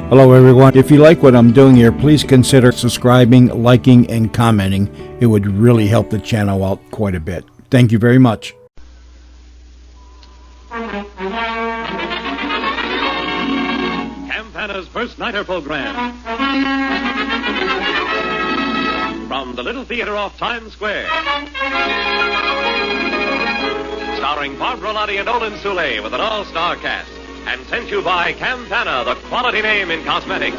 Hello, everyone. If you like what I'm doing here, please consider subscribing, liking, and commenting. It would really help the channel out quite a bit. Thank you very much. Campana's First Nighter program. From the Little Theater off Times Square. Starring Barbara Lotti and Olin Soule with an all-star cast. And sent you by Campana, the quality name in cosmetics.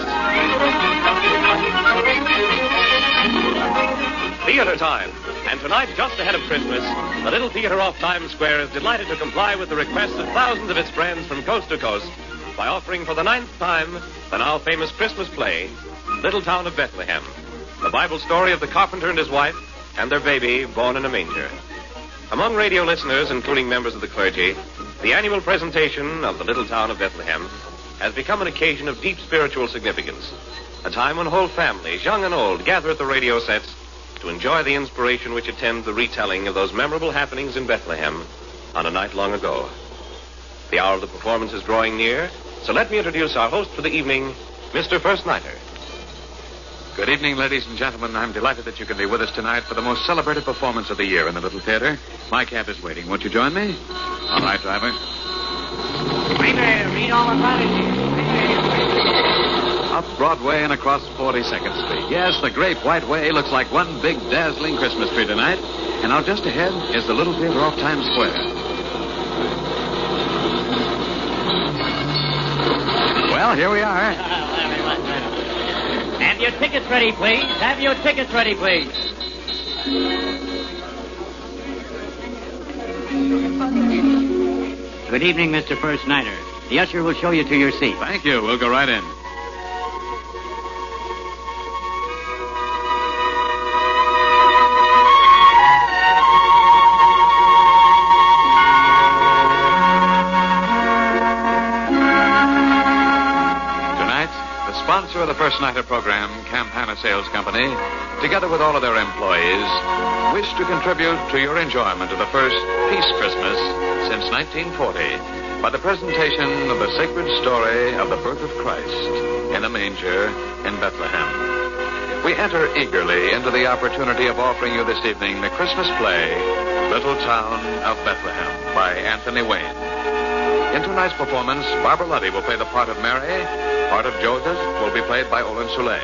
Theater time. And tonight, just ahead of Christmas, the Little Theater off Times Square is delighted to comply with the requests of thousands of its friends from coast to coast by offering for the 9th time the now famous Christmas play, Little Town of Bethlehem, the Bible story of the carpenter and his wife and their baby born in a manger. Among radio listeners, including members of the clergy, the annual presentation of the Little Town of Bethlehem has become an occasion of deep spiritual significance, a time when whole families, young and old, gather at the radio sets to enjoy the inspiration which attends the retelling of those memorable happenings in Bethlehem on a night long ago. The hour of the performance is drawing near, so let me introduce our host for the evening, Mr. First Nighter. Good evening, ladies and gentlemen. I'm delighted that you can be with us tonight for the most celebrated performance of the year in the Little Theater. My cab is waiting. Won't you join me? All right, driver. Right there. Read all about it. Up Broadway and across 42nd Street. Yes, the Great White Way looks like one big, dazzling Christmas tree tonight. And now just ahead is the Little Theater off Times Square. Well, here we are. Have your tickets ready, please. Have your tickets ready, please. Good evening, Mr. First Nighter. The usher will show you to your seat. Thank you. We'll go right in. Sponsor of the First Nighter program, Campana Sales Company, together with all of their employees, wish to contribute to your enjoyment of the first Peace Christmas since 1940 by the presentation of the sacred story of the birth of Christ in a manger in Bethlehem. We enter eagerly into the opportunity of offering you this evening the Christmas play, Little Town of Bethlehem, by Anthony Wayne. In tonight's performance, Barbara Lotti will play the part of Mary. Part of Joseph will be played by Olin Soule.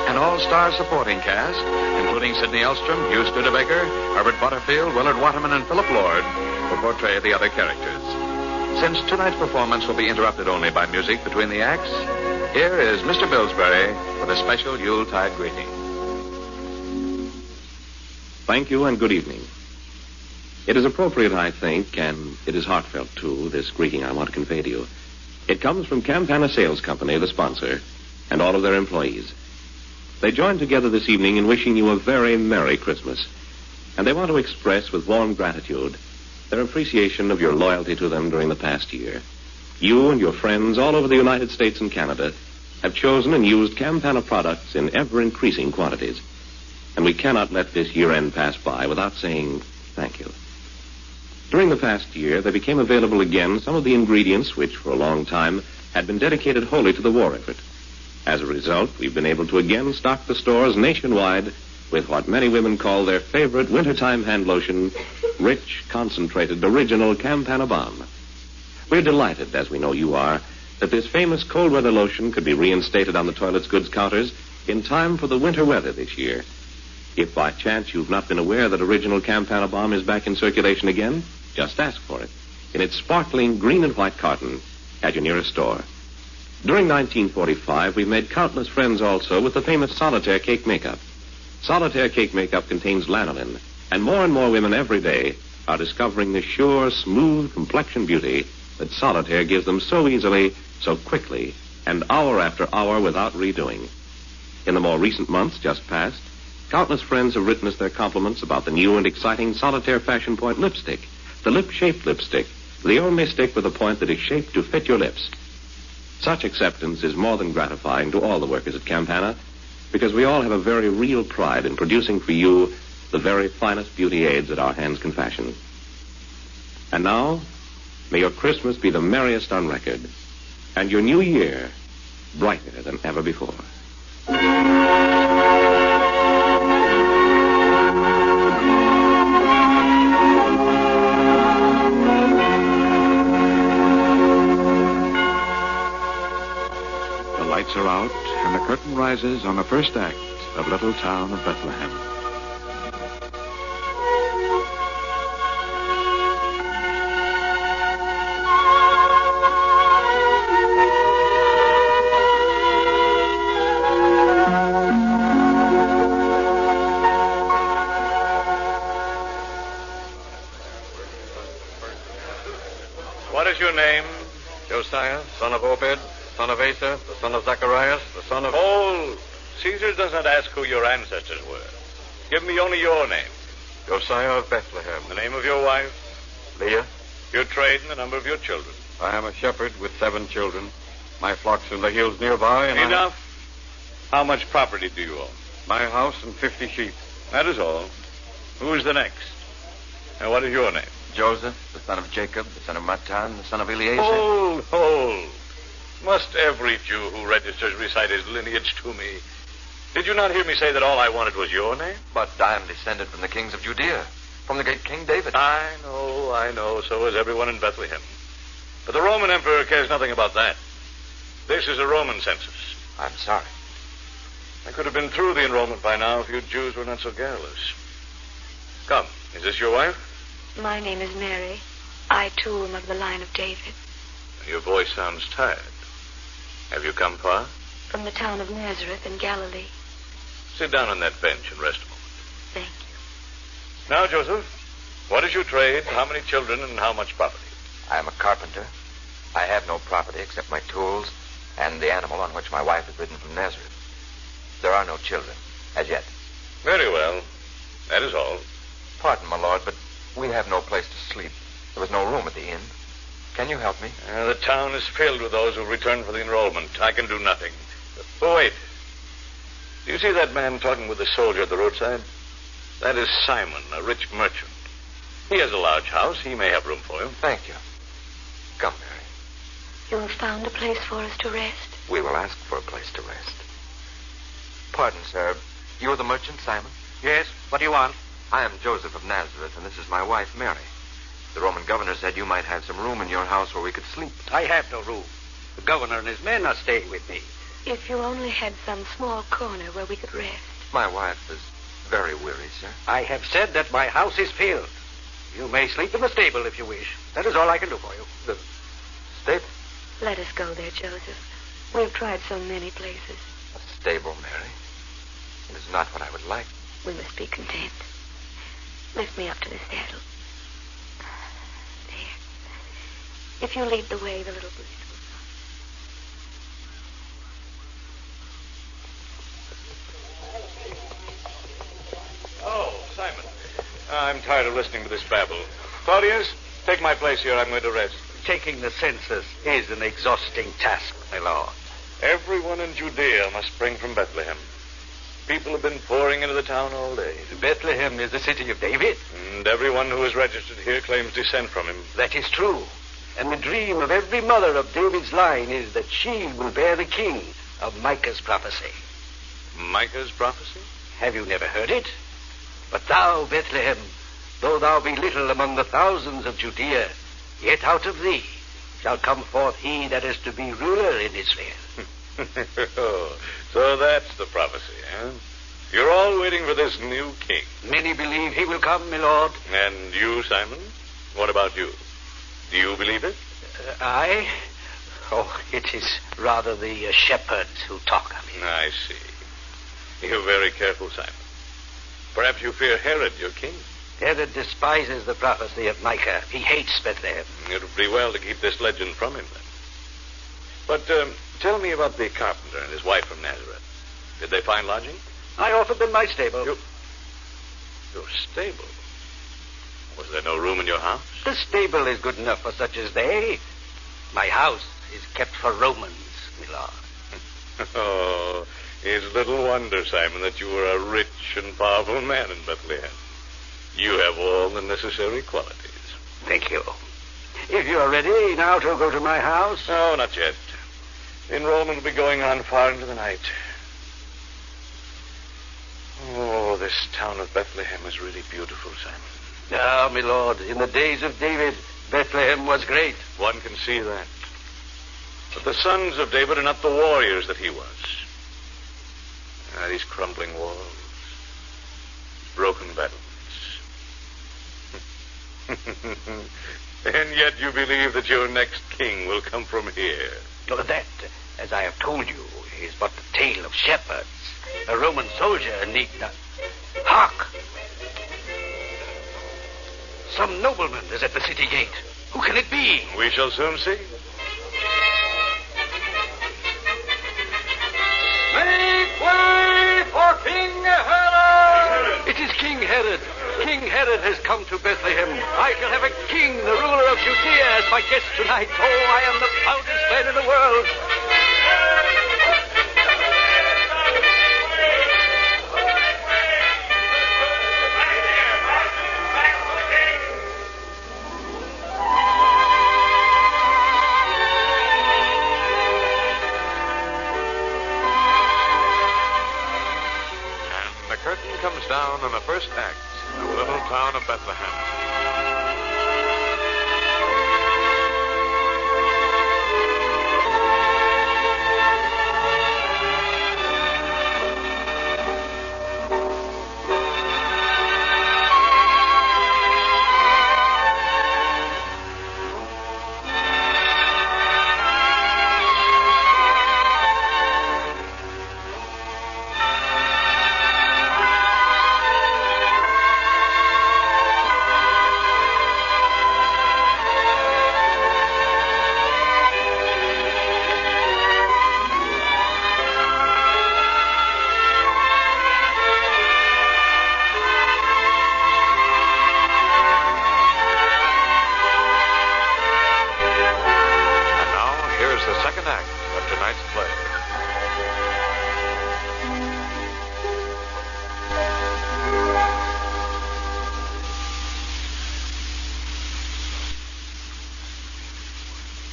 An all-star supporting cast, including Sidney Elstrom, Hugh Studebaker, Herbert Butterfield, Willard Waterman, and Philip Lord, will portray the other characters. Since tonight's performance will be interrupted only by music between the acts, here is Mr. Billsbury with a special Yuletide greeting. Thank you and good evening. It is appropriate, I think, and it is heartfelt, too, this greeting I want to convey to you. It comes from Campana Sales Company, the sponsor, and all of their employees. They join together this evening in wishing you a very Merry Christmas, and they want to express with warm gratitude their appreciation of your loyalty to them during the past year. You and your friends all over the United States and Canada have chosen and used Campana products in ever-increasing quantities, and we cannot let this year-end pass by without saying thank you. During the past year, there became available again some of the ingredients which, for a long time, had been dedicated wholly to the war effort. As a result, we've been able to again stock the stores nationwide with what many women call their favorite wintertime hand lotion, rich, concentrated, original Campana Balm. We're delighted, as we know you are, that this famous cold weather lotion could be reinstated on the toilet's goods counters in time for the winter weather this year. If by chance you've not been aware that original Campana Balm is back in circulation again, just ask for it in its sparkling green and white carton at your nearest store. During 1945, we made countless friends also with the famous Solitaire Cake Makeup. Solitaire Cake Makeup contains lanolin, and more women every day are discovering the sure, smooth complexion beauty that Solitaire gives them so easily, so quickly, and hour after hour without redoing. In the more recent months just past, countless friends have written us their compliments about the new and exciting Solitaire Fashion Point lipstick, the lip-shaped lipstick, the only stick with a point that is shaped to fit your lips. Such acceptance is more than gratifying to all the workers at Campana, because we all have a very real pride in producing for you the very finest beauty aids that our hands can fashion. And now, may your Christmas be the merriest on record, and your new year brighter than ever before. The lights are out, and the curtain rises on the first act of Little Town of Bethlehem. What is your name? Josiah, son of Obed, son of Asa, the son of Zacharias, the son of... Hold! Caesar does not ask who your ancestors were. Give me only your name. Josiah of Bethlehem. The name of your wife, Leah. your trade, and the number of your children. I am a shepherd with 7 children. My flock's in the hills nearby, and Enough. How much property do you own? my house and 50 sheep. That is all. Who's the next? And what is your name? Joseph, the son of Jacob, the son of Matan, the son of Eliezer. Hold. Must every Jew who registers recite his lineage to me? Did you not hear me say that all I wanted was your name? But I am descended from the kings of Judea, from the great King David. I know. So is everyone in Bethlehem. But the Roman emperor cares nothing about that. This is a Roman census. I'm sorry. I could have been through the enrollment by now if you Jews were not so garrulous. Come, is this your wife? My name is Mary. I, too, am of the line of David. Your voice sounds tired. Have you come far? From the town of Nazareth in Galilee. Sit down on that bench and rest a moment. Thank you. Now, Joseph, what is your trade, how many children, and how much property? I am a carpenter. I have no property except my tools and the animal on which my wife is ridden from Nazareth. There are no children, as yet. Very well. That is all. Pardon, my lord, but we have no place to sleep. There was no room at the inn. Can you help me? The town is filled with those who return for the enrollment. I can do nothing. Oh, wait. Do you see that man talking with the soldier at the roadside? That is Simon, a rich merchant. He has a large house. He may have room for you. Thank you. Come, Mary. You have found a place for us to rest? We will ask for a place to rest. Pardon, sir. You are the merchant, Simon? Yes, what do you want? I am Joseph of Nazareth, and this is my wife, Mary. The Roman governor said you might have some room in your house where we could sleep. I have no room. The governor and his men are staying with me. If you only had some small corner where we could rest. My wife is very weary, sir. I have said that my house is filled. You may sleep in the stable if you wish. That is all I can do for you. The stable? Let us go there, Joseph. We've tried so many places. A stable, Mary? It is not what I would like. We must be content. Lift me up to the saddle. There. If you lead the way, the little breeze will come. Oh, Simon. I'm tired of listening to this babble. Claudius, take my place here. I'm going to rest. Taking the census is an exhausting task, my lord. Everyone in Judea must spring from Bethlehem. People have been pouring into the town all day. Bethlehem is the city of David. And everyone who is registered here claims descent from him. That is true. And the dream of every mother of David's line is that she will bear the king of Micah's prophecy. Micah's prophecy? Have you never heard it? But thou, Bethlehem, though thou be little among the thousands of Judea, yet out of thee shall come forth he that is to be ruler in Israel. So that's the prophecy, eh? You're all waiting for this new king. Many believe he will come, my lord. And you, Simon? What about you? Do you believe it? I? Oh, it is rather the shepherds who talk of it. I see. You're very careful, Simon. Perhaps you fear Herod, your king. Herod despises the prophecy of Micah. He hates Bethlehem. It would be well to keep this legend from him, then. But tell me about the carpenter and his wife from Nazareth. Did they find lodging? I offered them my stable. Your stable? Was there no room in your house? The stable is good enough for such as they. My house is kept for Romans, my lord. Oh, it's little wonder, Simon, that you were a rich and powerful man in Bethlehem. You have all the necessary qualities. Thank you. If you are ready now to go to my house. No, not yet. The enrollment will be going on far into the night. Oh, this town of Bethlehem is really beautiful, Simon. Ah, my lord, in the days of David, Bethlehem was great. One can see that. But the sons of David are not the warriors that he was. These crumbling walls, broken battlements. And yet you believe that your next king will come from here. That, as I have told you, is but the tale of shepherds. A Roman soldier need not... Hark! Some nobleman is at the city gate. Who can it be? We shall soon see. Make way for King Herod! It is King Herod. King Herod has come to Bethlehem. I shall have a king, the ruler of Judea, as my guest tonight. Oh, I am the proudest man in the world. The curtain comes down on the first act of the little town of Bethlehem.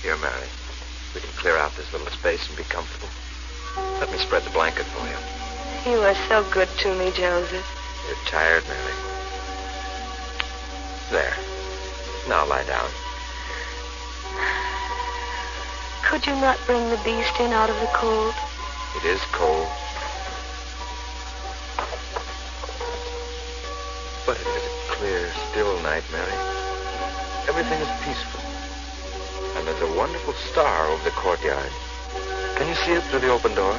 Here, Mary. We can clear out this little space and be comfortable. Let me spread the blanket for you. You are so good to me, Joseph. You're tired, Mary. There. Now lie down. Could you not bring the beast in out of the cold? It is cold. But it is a clear, still night, Mary. Everything is peaceful. And there's a wonderful star over the courtyard. Can you see it through the open door?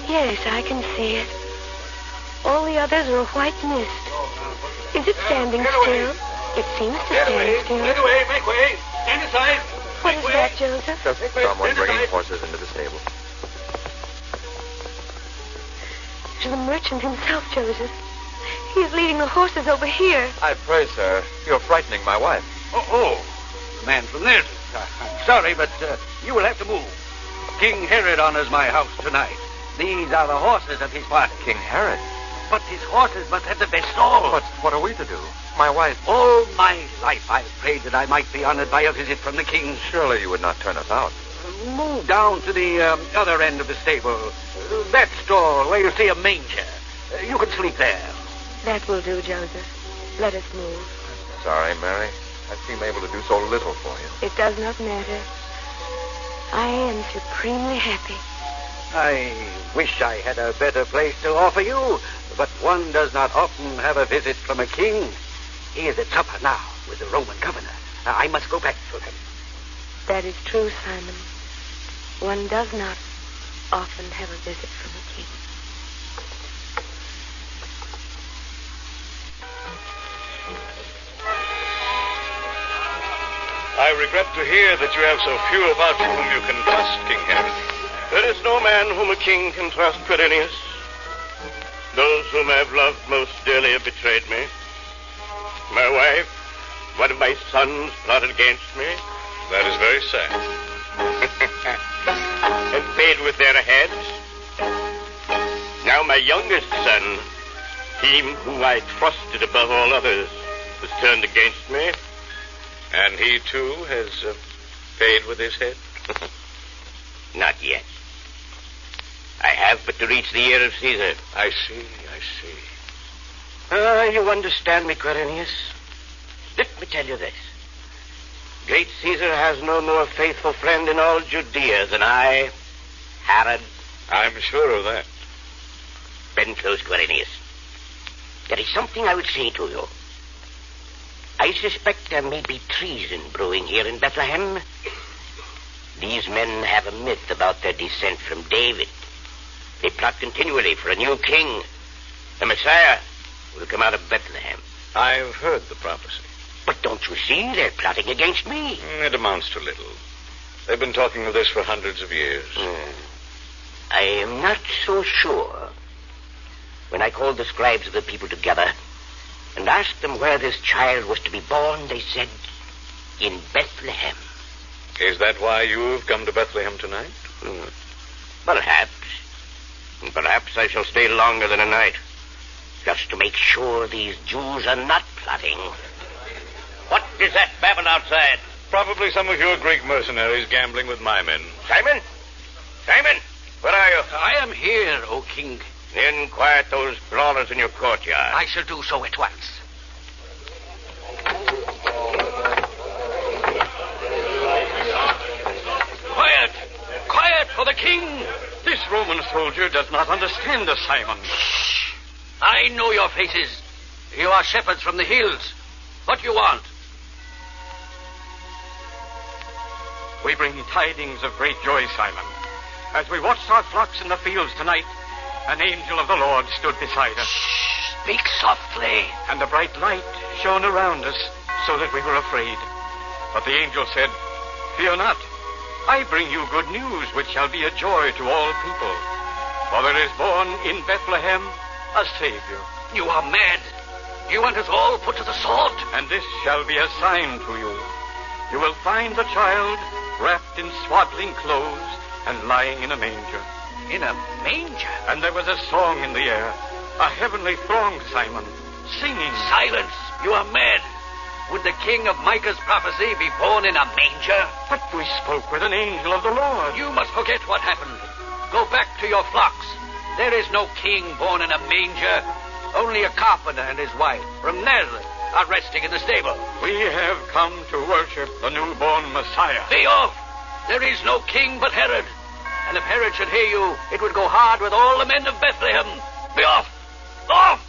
Yes, I can see it. All the others are a white mist. Is it standing still? It seems to stand still. Get away, make way. Stand aside. What is that, Joseph? Just someone bringing horses into the stable. It is the merchant himself, Joseph. He is leading the horses over here. I pray, sir, you're frightening my wife. Oh, the man from there. I'm sorry, but you will have to move. King Herod honors my house tonight. These are the horses of his party. King Herod? But his horses must have the best stall. But what are we to do? My wife... All my life I've prayed that I might be honored by a visit from the king. Surely you would not turn us out. Move down to the other end of the stable. That stall where you see a manger. You can sleep there. That will do, Joseph. Let us move. Sorry, Mary. I seem able to do so little for you. It does not matter. I am supremely happy. I wish I had a better place to offer you, but one does not often have a visit from a king. He is at supper now with the Roman governor. I must go back to him. That is true, Simon. One does not often have a visit from a king. I regret to hear that you have so few about you whom you can trust, King Herod. There is no man whom a king can trust, Quirinius. Those whom I have loved most dearly have betrayed me. My wife, one of my sons, plotted against me. That is very sad. And paid with their heads. Now my youngest son, him who I trusted above all others, has turned against me. And he, too, has paid with his head. Not yet. I have but to reach the ear of Caesar. I see. You understand me, Quirinius? Let me tell you this. Great Caesar has no more faithful friend in all Judea than I, Herod. I'm sure of that. Bend close, Quirinius. There is something I would say to you. I suspect there may be treason brewing here in Bethlehem. These men have a myth about their descent from David. They plot continually for a new king. The Messiah will come out of Bethlehem. I've heard the prophecy. But don't you see? They're plotting against me. It amounts to little. They've been talking of this for hundreds of years. I am not so sure. When I called the scribes of the people together and asked them where this child was to be born, they said, in Bethlehem. Is that why you've come to Bethlehem tonight? Perhaps. And perhaps I shall stay longer than a night, just to make sure these Jews are not plotting. What is that babble outside? Probably some of your Greek mercenaries gambling with my men. Simon? Simon, where are you? I am here, O king. Then quiet those brawlers in your courtyard. I shall do so at once. Quiet! Quiet for the king! This Roman soldier does not understand us, Simon. Shh! I know your faces. You are shepherds from the hills. What do you want? We bring tidings of great joy, Simon. As we watched our flocks in the fields tonight, an angel of the Lord stood beside us. Shh! Speak softly. And a bright light shone around us so that we were afraid. But the angel said, "Fear not. I bring you good news, which shall be a joy to all people. For there is born in Bethlehem a Savior. You are mad. You want us all put to the sword? And this shall be a sign to you. You will find the child wrapped in swaddling clothes and lying in a manger." In a manger? And there was a song in the air, a heavenly throng, Simon, singing. Silence! You are mad. Would the king of Micah's prophecy be born in a manger? But we spoke with an angel of the Lord. You must forget what happened. Go back to your flocks. There is no king born in a manger. Only a carpenter and his wife from Nazareth are resting in the stable. We have come to worship the newborn Messiah. Be off! There is no king but Herod. And if Herod should hear you, it would go hard with all the men of Bethlehem. Be off! Off!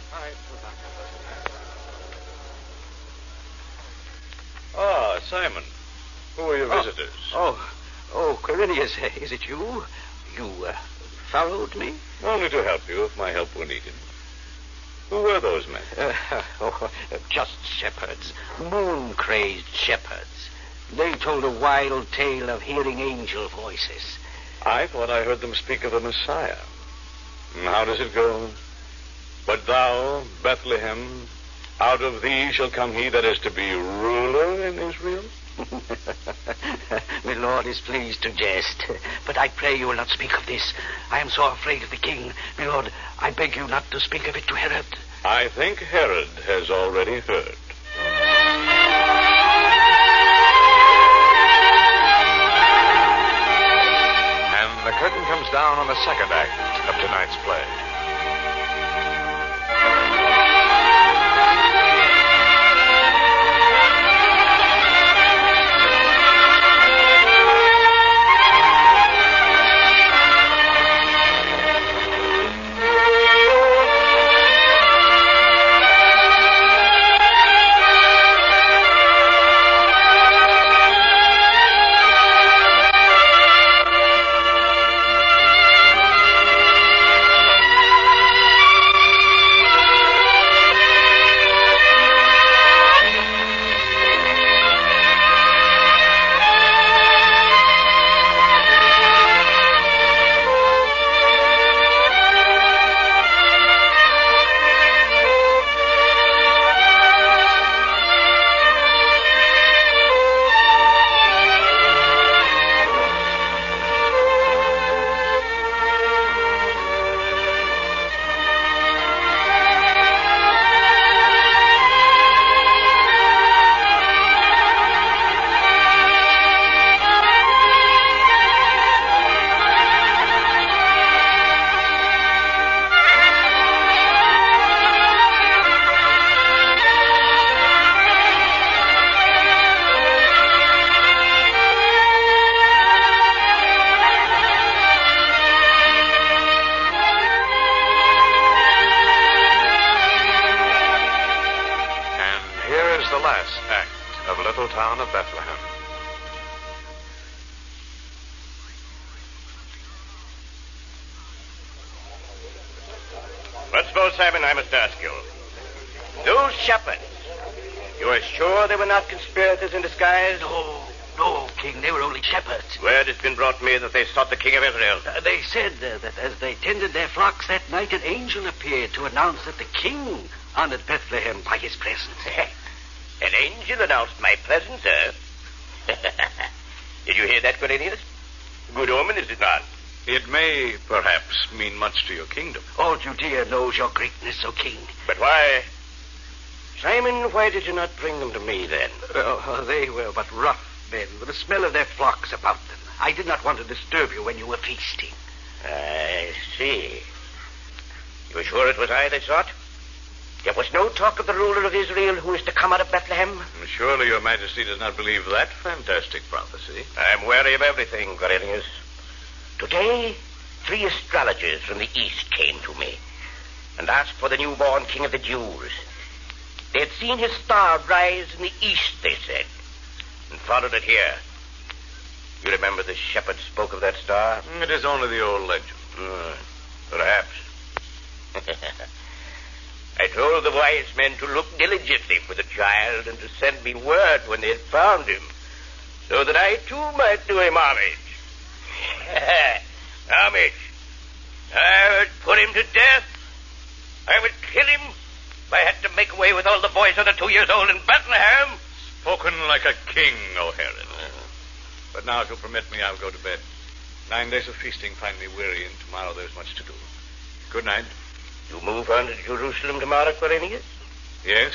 Ah, Simon. Who are your visitors? Quirinius, is it you? You followed me? Only to help you if my help were needed. Who were those men? Just shepherds. Moon-crazed shepherds. They told a wild tale of hearing angel voices. I thought I heard them speak of the Messiah. And how does it go? But thou, Bethlehem, out of thee shall come he that is to be ruler in Israel? My lord is pleased to jest, but I pray you will not speak of this. I am so afraid of the king. My lord, I beg you not to speak of it to Herod. I think Herod has already heard. And the curtain comes down on the second act of tonight's play. beautiful town of Bethlehem. But suppose, Simon, I must ask you. Those shepherds, you are sure they were not conspirators in disguise? No, King. They were only shepherds. Word has been brought me that they sought the king of Israel. They said that as they tended their flocks that night, an angel appeared to announce that the king honored Bethlehem by his presence. An angel announced my presence, sir. Did you hear that, Cornelius? Good omen, is it not? It may, perhaps, mean much to your kingdom. All Judea knows your greatness, O king. But why? Simon, why did you not bring them to me, then? They were but rough men with the smell of their flocks about them. I did not want to disturb you when you were feasting. I see. You are sure it was I they sought? There was no talk of the ruler of Israel who is to come out of Bethlehem? Surely your majesty does not believe that fantastic prophecy. I'm wary of everything, Cornelius. Today, 3 astrologers from the east came to me and asked for the newborn king of the Jews. They had seen his star rise in the east, they said, and followed it here. You remember the shepherd spoke of that star? It is only the old legend. Perhaps. I told the wise men to look diligently for the child and to send me word when they had found him, so that I too might do him homage. Homage. I would put him to death. I would kill him if I had to make away with all the boys under 2 years old in Bethlehem. Spoken like a king, O Herod. But now, if you'll permit me, I'll go to bed. 9 days of feasting find me weary, and tomorrow there's much to do. Good night. You move on to Jerusalem tomorrow, Quirinius? Yes.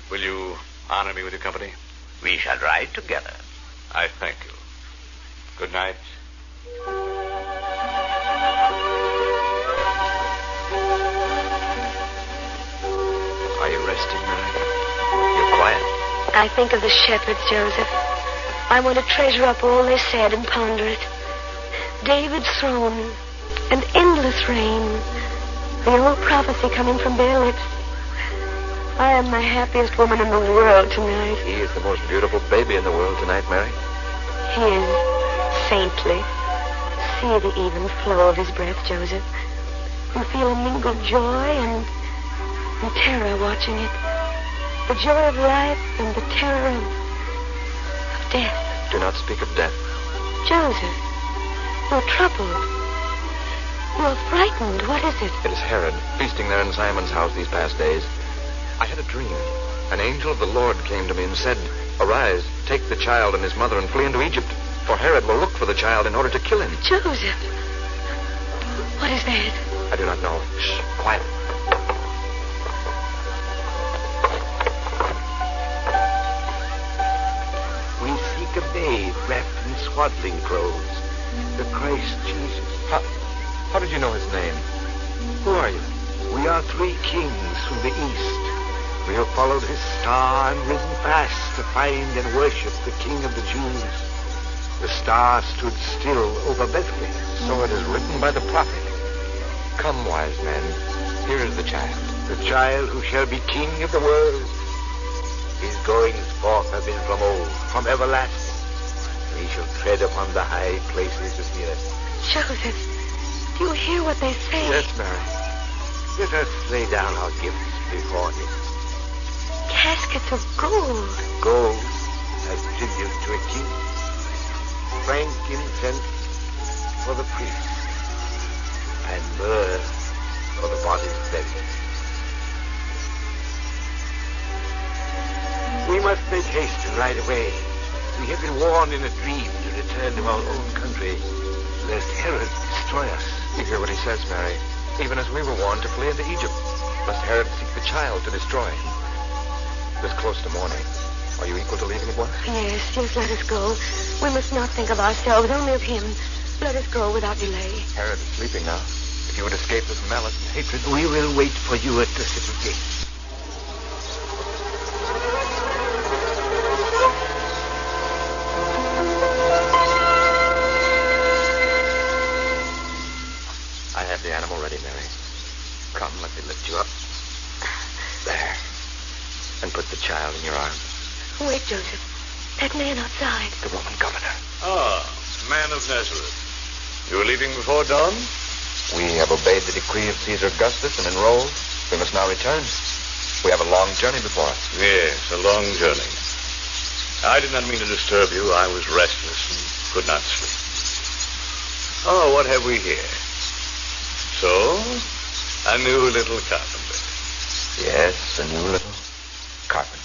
Will you honor me with your company? We shall ride together. I thank you. Good night. Are you resting, Mary? You're quiet. I think of the shepherds, Joseph. I want to treasure up all they said and ponder it. David's throne, and endless reign. The old prophecy coming from their lips. I am the happiest woman in the world tonight. He is the most beautiful baby in the world tonight, Mary. He is saintly. See the even flow of his breath, Joseph. You feel a mingled joy and terror watching it. The joy of life and the terror of death. Do not speak of death. Joseph, you're troubled. You're frightened. What is it? It is Herod, feasting there in Simon's house these past days. I had a dream. An angel of the Lord came to me and said, "Arise, take the child and his mother and flee into Egypt, for Herod will look for the child in order to kill him." Joseph, what is that? I do not know. Shh, quiet. We seek a babe wrapped in swaddling clothes, the Christ Jesus. How did you know his name? Who are you? We are 3 kings from the east. We have followed his star and ridden fast to find and worship the King of the Jews. The star stood still over Bethlehem. So it is written by the prophet. Come, wise men, here is the child. The child who shall be King of the world. His goings forth have been from old, from everlasting. He shall tread upon the high places of the earth. Joseph, do you hear what they say? Yes, Mary. Let us lay down our gifts before him. Caskets of gold. Gold as tribute to a king. Frankincense for the priest. And myrrh for the body's buried. We must make haste and ride away. We have been warned in a dream to return to our own country, lest Herod destroy us. You hear what he says, Mary. Even as we were warned to flee into Egypt, lest Herod seek the child to destroy. It is close to morning. Are you equal to leaving at once? Yes, let us go. We must not think of ourselves, only of him. Let us go without delay. Herod is sleeping now. If you would escape this malice and hatred, We will wait for you at the city gate. I have the animal ready, Mary. Come, let me lift you up. There. And put the child in your arms. Wait, Joseph. That man outside. The Roman governor. Ah, man of Nazareth. You were leaving before dawn? We have obeyed the decree of Caesar Augustus and enrolled. We must now return. We have a long journey before us. Yes, a long journey. I did not mean to disturb you. I was restless and could not sleep. Oh, what have we here? So, a new little carpenter. Yes, a new little carpenter.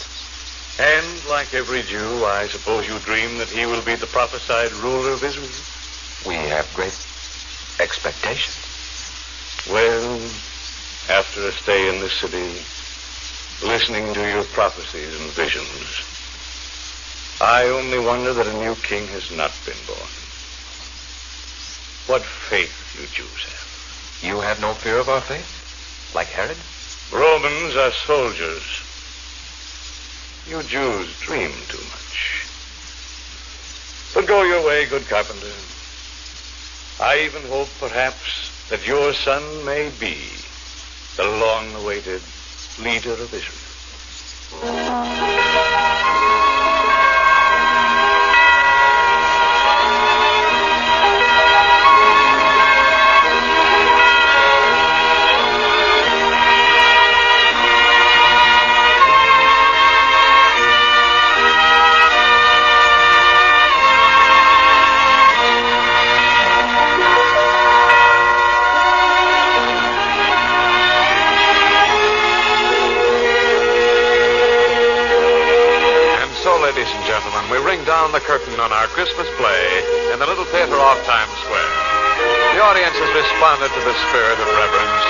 And like every Jew, I suppose you dream that he will be the prophesied ruler of Israel? We have great expectations. Well, after a stay in this city, listening to your prophecies and visions, I only wonder that a new king has not been born. What faith you Jews have. You have no fear of our faith? Like Herod? Romans are soldiers. You Jews dream too much. But go your way, good carpenter. I even hope, perhaps, that your son may be the long-awaited leader of Israel. Ladies and gentlemen, we ring down the curtain on our Christmas play in the little theater off Times Square. The audience has responded to the spirit of reverence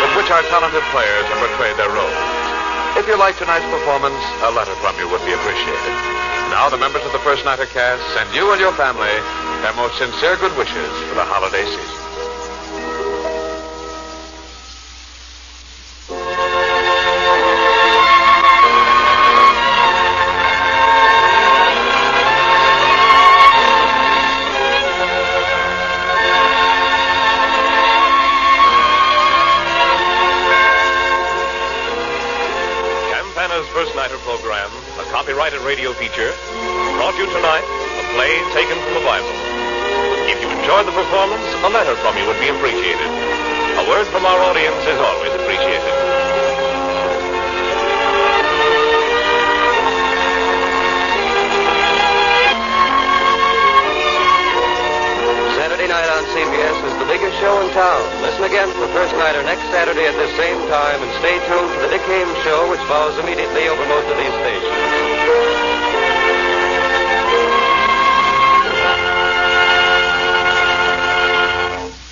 with which our talented players have portrayed their roles. If you like tonight's performance, a letter from you would be appreciated. Now, the members of the First Nighter cast send you and your family their most sincere good wishes for the holiday season. First Nighter program, a copyrighted radio feature, brought you tonight a play taken from the Bible. If you enjoyed the performance, a letter from you would be appreciated. A word from our audience is always appreciated. Saturday night on CBS is the biggest show in town. Listen again for First Nighter next Saturday at this same time, and stay tuned for the Dick Haymes Show, which follows immediately over most of these stations.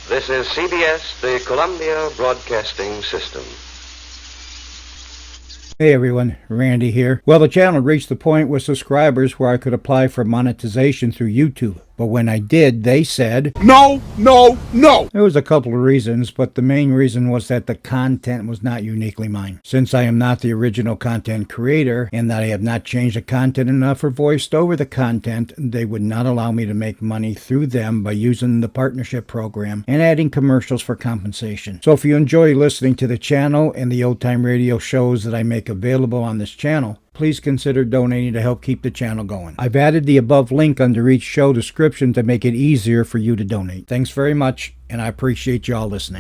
This is CBS, the Columbia Broadcasting System. Hey everyone, Randy here. Well, the channel reached the point with subscribers where I could apply for monetization through YouTube. But when I did, they said, "No, no, no!" There was a couple of reasons, but the main reason was that the content was not uniquely mine. Since I am not the original content creator, and that I have not changed the content enough or voiced over the content, they would not allow me to make money through them by using the partnership program and adding commercials for compensation. So if you enjoy listening to the channel and the old-time radio shows that I make available on this channel, please consider donating to help keep the channel going. I've added the above link under each show description to make it easier for you to donate. Thanks very much, and I appreciate you all listening.